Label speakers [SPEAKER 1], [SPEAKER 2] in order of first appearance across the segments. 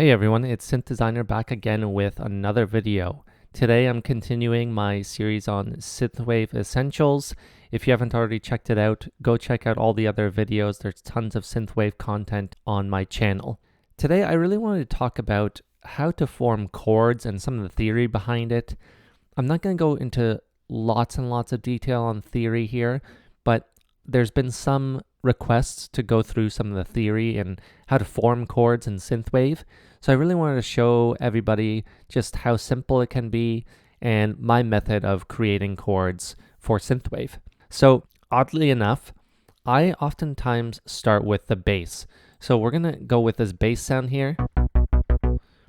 [SPEAKER 1] Hey everyone, it's Synth Designer back again with another video. Today I'm continuing my series on Synthwave Essentials. If you haven't already checked it out, go check out all the other videos. There's tons of Synthwave content on my channel. Today I really wanted to talk about how to form chords and some of the theory behind it. I'm not going to go into lots and lots of detail on theory here, but there's been some requests to go through some of the theory and how to form chords in Synthwave. So I really wanted to show everybody just how simple it can be and my method of creating chords for Synthwave. So oddly enough, I oftentimes start with the bass. So we're going to go with this bass sound here.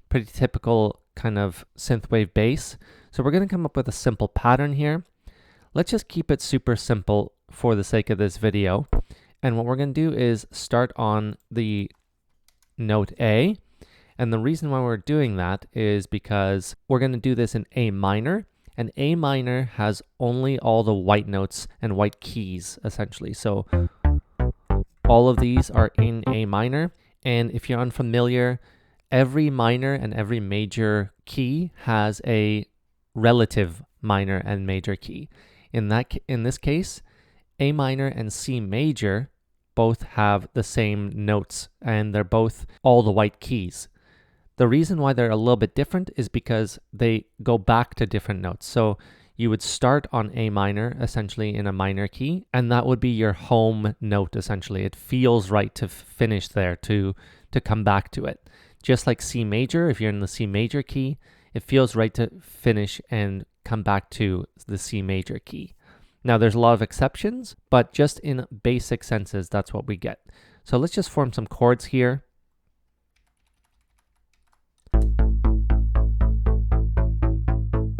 [SPEAKER 1] Pretty typical kind of Synthwave bass. So we're going to come up with a simple pattern here. Let's just keep it super simple for the sake of this video. And what we're going to do is start on the note A. And the reason why we're doing that is because we're going to do this in A minor. And A minor has only all the white notes and white keys, essentially. So all of these are in A minor. And if you're unfamiliar, every minor and every major key has a relative minor and major key. In this case, A minor and C major both have the same notes, and they're both all the white keys. The reason why they're a little bit different is because they go back to different notes. So you would start on A minor, essentially in a minor key, and that would be your home note, essentially. It feels right to finish there, to come back to it. Just like C major, if you're in the C major key, it feels right to finish and come back to the C major key. Now there's a lot of exceptions, but just in basic senses, that's what we get. So let's just form some chords here.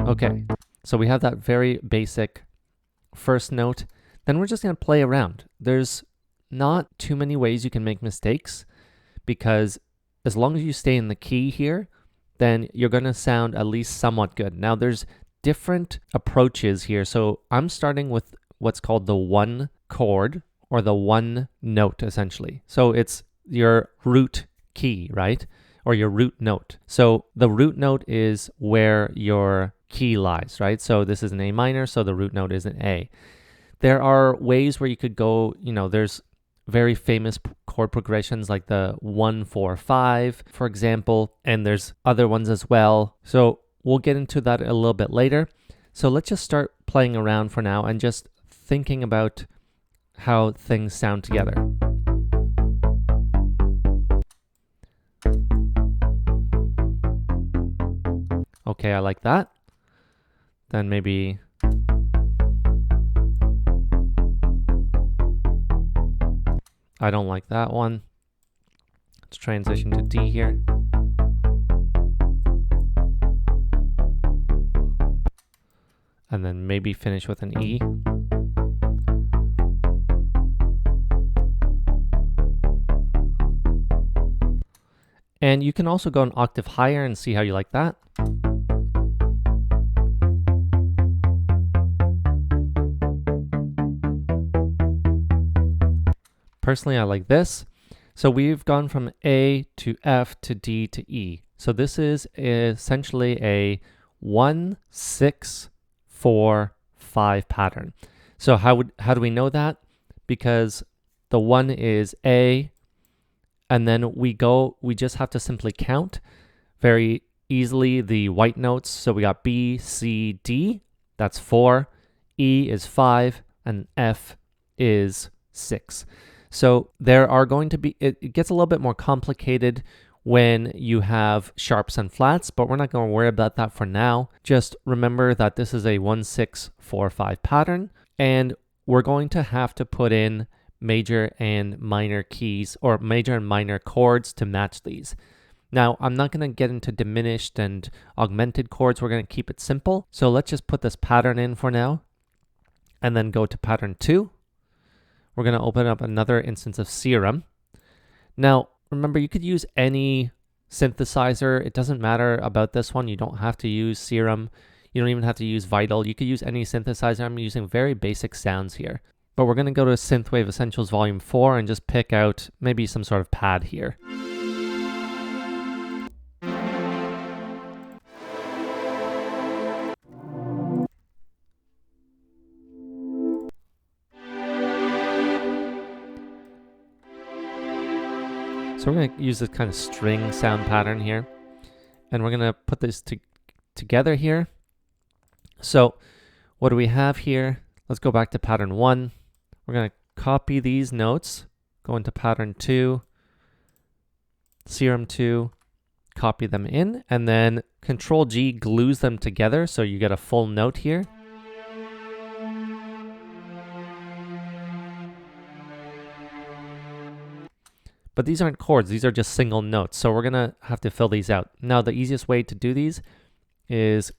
[SPEAKER 1] Okay, so we have that very basic first note. Then we're just going to play around. There's not too many ways you can make mistakes, because as long as you stay in the key here, then you're going to sound at least somewhat good. Now there's different approaches here. So I'm starting with what's called the one chord, or the one note, essentially. So it's your root key, right? Or your root note. So the root note is where your key lies, right? So this is an A minor, so the root note is an A. There are ways where you could go, there's very famous chord progressions like the 1-4-5, for example, and there's other ones as well. So we'll get into that a little bit later. So let's just start playing around for now and just thinking about how things sound together. Okay, I like that. Then maybe I don't like that one. Let's transition to D here. And then maybe finish with an E. And you can also go an octave higher and see how you like that. Personally, I like this. So we've gone from A to F to D to E. So this is essentially a 1-6-4-5 pattern. So how do we know that? Because the 1 is A, and then we just have to simply count very easily the white notes. So we got B, C, D, that's 4, E is 5, and F is 6. So there are going to be, it gets a little bit more complicated when you have sharps and flats, but we're not going to worry about that for now. Just remember that this is a 1-6-4-5 pattern, and we're going to have to put in major and minor keys, or major and minor chords, to match these. Now, I'm not going to get into diminished and augmented chords. We're going to keep it simple. So let's just put this pattern in for now, and then go to pattern 2. We're going to open up another instance of Serum. Now, remember, you could use any synthesizer. It doesn't matter about this one. You don't have to use Serum. You don't even have to use Vital. You could use any synthesizer. I'm using very basic sounds here. But we're going to go to Synthwave Essentials Volume 4 and just pick out maybe some sort of pad here. So we're going to use this kind of string sound pattern here. And we're going to put this together here. So what do we have here? Let's go back to pattern 1. We're going to copy these notes, go into pattern 2, Serum 2, copy them in, and then Control G glues them together so you get a full note here. But these aren't chords, these are just single notes, so we're going to have to fill these out. Now the easiest way to do these is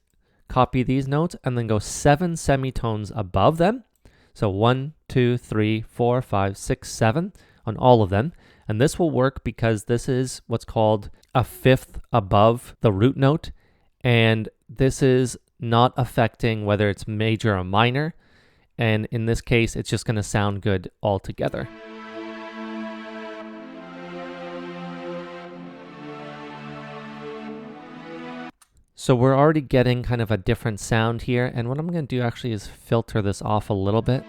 [SPEAKER 1] copy these notes and then go 7 semitones above them. So 1, 2, 3, 4, 5, 6, 7 on all of them. And this will work because this is what's called a fifth above the root note. And this is not affecting whether it's major or minor. And in this case, it's just going to sound good all together. So we're already getting kind of a different sound here, and what I'm going to do actually is filter this off a little bit.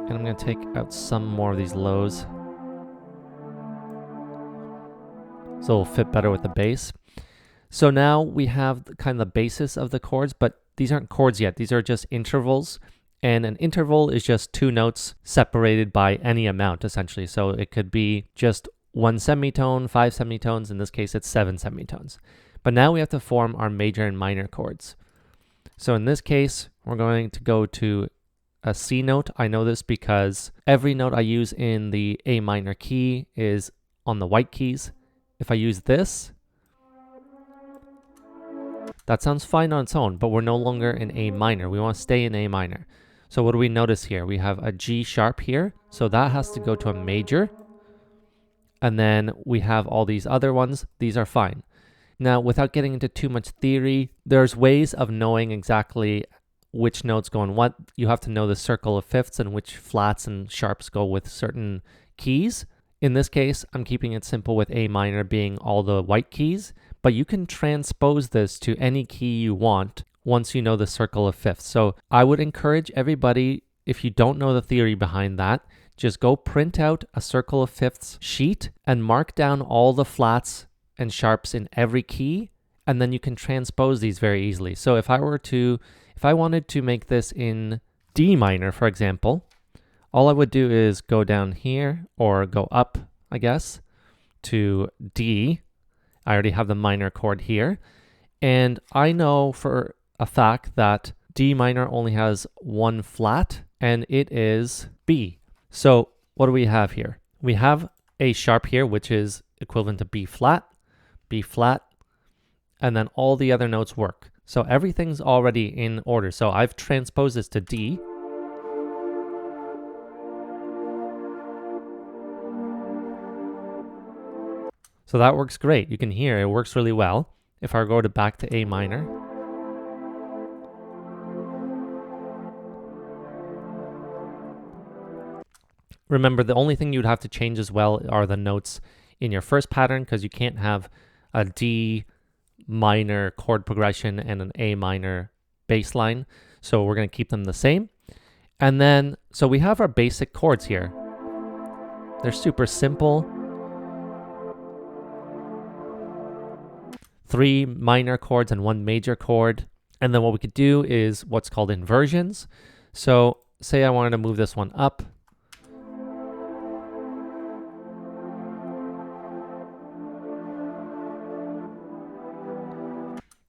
[SPEAKER 1] And I'm going to take out some more of these lows, so it'll fit better with the bass. So now we have kind of the basis of the chords, but these aren't chords yet. These are just intervals. And an interval is just 2 notes separated by any amount, essentially. So it could be just 1 semitone, 5 semitones. In this case, it's 7 semitones. But now we have to form our major and minor chords. So in this case, we're going to go to a C note. I know this because every note I use in the A minor key is on the white keys. If I use this, that sounds fine on its own, but we're no longer in A minor. We want to stay in A minor. So what do we notice here? We have a G sharp here, so that has to go to a major. And then we have all these other ones. These are fine. Now, without getting into too much theory, there's ways of knowing exactly which notes go in what. You have to know the circle of fifths and which flats and sharps go with certain keys. In this case, I'm keeping it simple with A minor being all the white keys, but you can transpose this to any key you want once you know the circle of fifths. So I would encourage everybody, if you don't know the theory behind that, just go print out a circle of fifths sheet and mark down all the flats and sharps in every key, and then you can transpose these very easily. So if I wanted to make this in D minor, for example, all I would do is go down here, or go up, I guess, to D. I already have the minor chord here. And I know for a fact that D minor only has 1 flat, and it is B. So what do we have here? We have A sharp here, which is equivalent to B flat, and then all the other notes work. So everything's already in order. So I've transposed this to D. So that works great. You can hear it works really well. If I go back to A minor, remember the only thing you'd have to change as well are the notes in your first pattern, because you can't have a D minor chord progression and an A minor bass line. So we're going to keep them the same. And then, so we have our basic chords here. They're super simple. 3 minor chords and 1 major chord. And then what we could do is what's called inversions. So say I wanted to move this one up.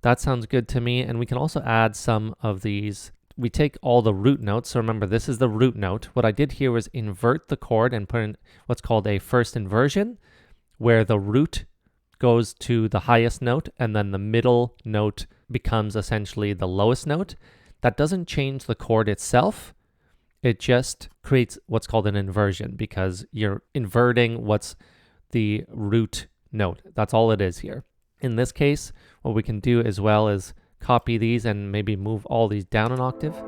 [SPEAKER 1] That sounds good to me. And we can also add some of these. We take all the root notes. So remember, this is the root note. What I did here was invert the chord and put in what's called a first inversion, where the root goes to the highest note and then the middle note becomes essentially the lowest note. That doesn't change the chord itself. It just creates what's called an inversion, because you're inverting what's the root note. That's all it is here. In this case, what we can do as well is copy these and maybe move all these down an octave.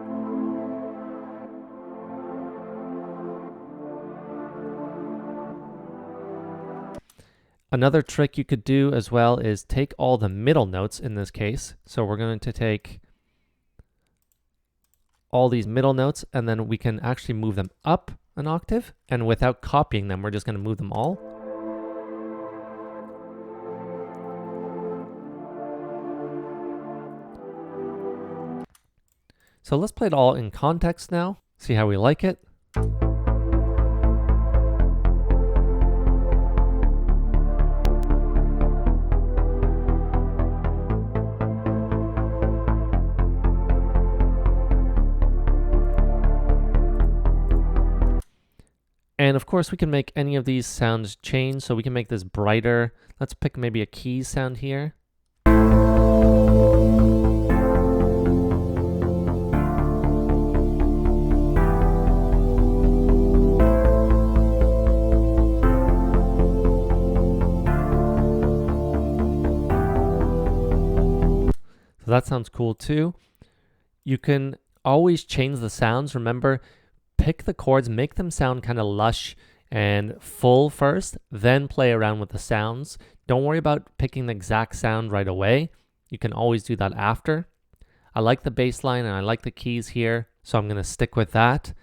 [SPEAKER 1] Another trick you could do as well is take all the middle notes in this case. So we're going to take all these middle notes, and then we can actually move them up an octave, and without copying them, we're just going to move them all. So let's play it all in context now, see how we like it. And of course we can make any of these sounds change, so we can make this brighter. Let's pick maybe a keys sound here. So that sounds cool too. You can always change the sounds. Remember, pick the chords, make them sound kind of lush and full first, then play around with the sounds. Don't worry about picking the exact sound right away. You can always do that after. I like the bass line and I like the keys here, so I'm going to stick with that.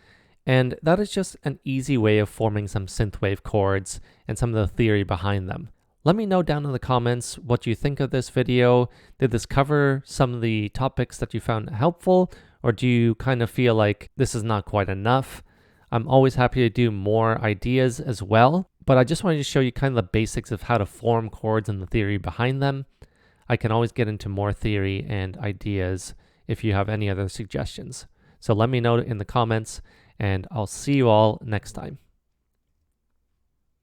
[SPEAKER 1] And that is just an easy way of forming some synthwave chords and some of the theory behind them. Let me know down in the comments what you think of this video. Did this cover some of the topics that you found helpful, or do you kind of feel like this is not quite enough? I'm always happy to do more ideas as well, but I just wanted to show you kind of the basics of how to form chords and the theory behind them. I can always get into more theory and ideas if you have any other suggestions. So let me know in the comments, and I'll see you all next time.